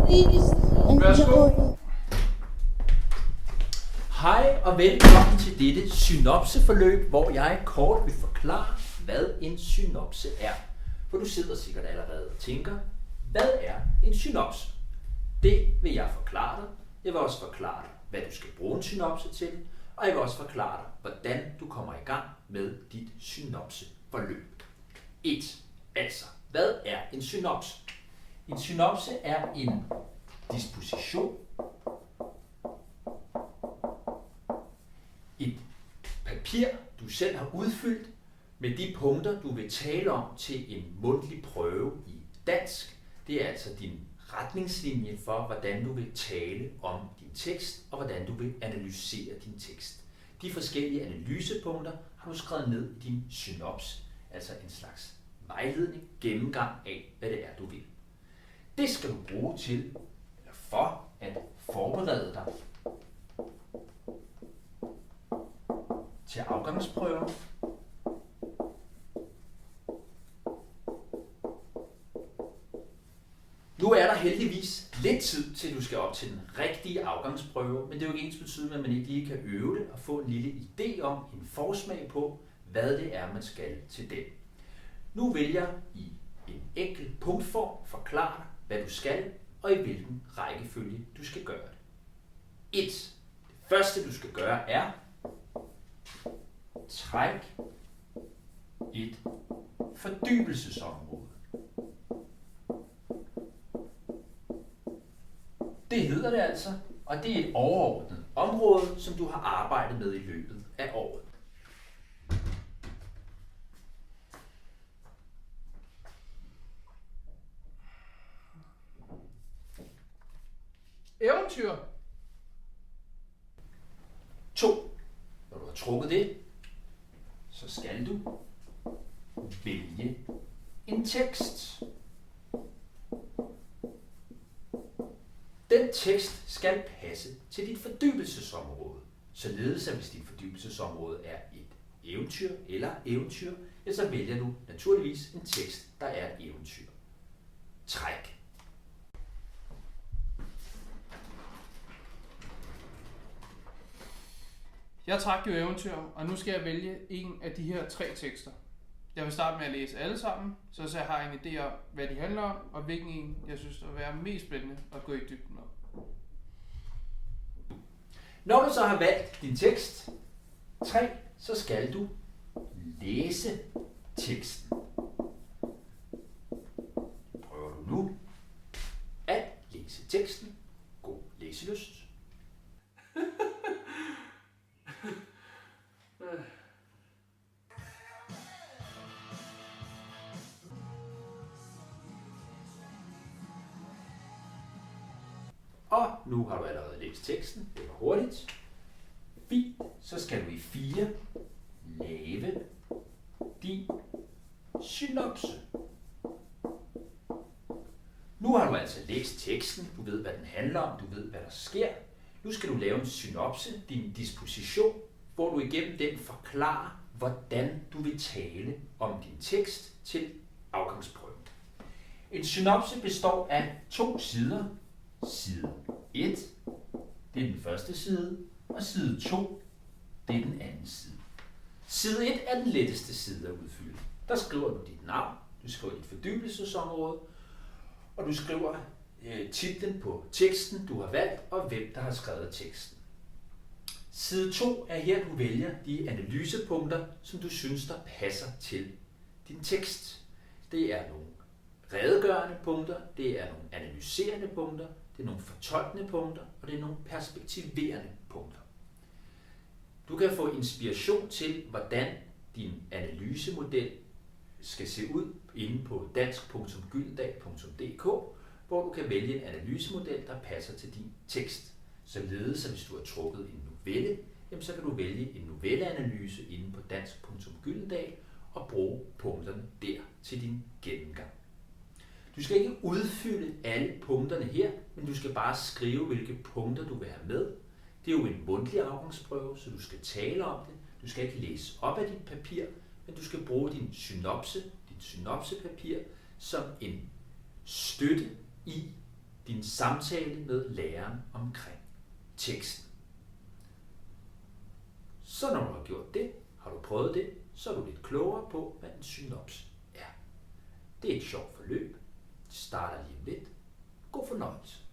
Please Værsgo. enjoy. Hej og velkommen til dette synopseforløb, hvor jeg kort vil forklare, hvad en synopse er. For du sidder sikkert allerede og tænker, hvad er en synopse? Det vil jeg forklare dig. Jeg vil også forklare dig, hvad du skal bruge en synopse til, og jeg vil også forklare dig, hvordan du kommer i gang med dit synopseforløb. 1. Altså, hvad er en synopse? En synopse er en disposition, et papir, du selv har udfyldt med de punkter, du vil tale om til en mundtlig prøve i dansk. Det er altså din retningslinje for, hvordan du vil tale om din tekst, og hvordan du vil analysere din tekst. De forskellige analysepunkter har du skrevet ned i din synops, altså en slags vejledning, gennemgang af, hvad det er, du vil. Det skal du bruge til, eller for at forberede dig til afgangsprøven. Nu er der heldigvis lidt tid til, du skal op til den rigtige afgangsprøve, men det er jo ikke ens betydende, at man ikke lige kan øve det og få en lille idé om, en forsmag på, hvad det er, man skal til den. Nu vil jeg i en enkelt punktform forklare dig, hvad du skal, og i hvilken rækkefølge du skal gøre det. 1. Det første, du skal gøre, er træk et fordybelsesområde. Det hedder det altså, og det er et overordnet område, som du har arbejdet med i løbet af året. Eventyr. 2. Når du har trukket det, så skal du vælge en tekst. Den tekst skal passe til dit fordybelsesområde, således at hvis dit fordybelsesområde er et eventyr eller eventyr, ja, så vælger du naturligvis en tekst, der er et eventyr. Træk. Jeg trak jo eventyr, og nu skal jeg vælge en af de her 3 tekster. Jeg vil starte med at læse alle sammen, så jeg har en idé om, hvad de handler om, og hvilken en, jeg synes, at være mest spændende at gå i dybden om. Når du så har valgt din tekst 3, så skal du læse teksten. Prøver du nu at læse teksten. God læselyst. Og nu har du allerede læst teksten. Det var hurtigt. Fint. Så skal du i 4 lave din synopse. Nu har du altså læst teksten. Du ved, hvad den handler om. Du ved, hvad der sker. Nu skal du lave en synopse, din disposition, hvor du igennem den forklarer, hvordan du vil tale om din tekst til afgangsprøven. En synopse består af 2 sider. Side 1, det er den første side, og side 2, det er den anden side. Side 1 er den letteste side at udfylde. Der skriver du dit navn, du skriver dit fordybelsesområde, og du skriver titlen på teksten, du har valgt, og hvem der har skrevet teksten. Side 2 er her, du vælger de analysepunkter, som du synes, der passer til din tekst. Det er nogle redegørende punkter, det er nogle analyserende punkter, det er nogle fortolkende punkter, og det er nogle perspektiverende punkter. Du kan få inspiration til, hvordan din analysemodel skal se ud inde på dansk.gyldendal.dk, hvor du kan vælge en analysemodel, der passer til din tekst. Således, at hvis du har trukket en novelle, så kan du vælge en novelleanalyse inde på dansk.gyldendal og bruge punkterne der til din gennemgang. Du skal ikke udfylde alle punkterne her, men du skal bare skrive, hvilke punkter du vil have med. Det er jo en mundtlig afgangsprøve, så du skal tale om det. Du skal ikke læse op af dit papir, men du skal bruge din synopsepapir, som en støtte i din samtale med læreren omkring teksten. Så når du har gjort det, har du prøvet det, så er du lidt klogere på, hvad en synopse er. Det er et sjovt forløb. Det starter lige om lidt. God fornøjelse.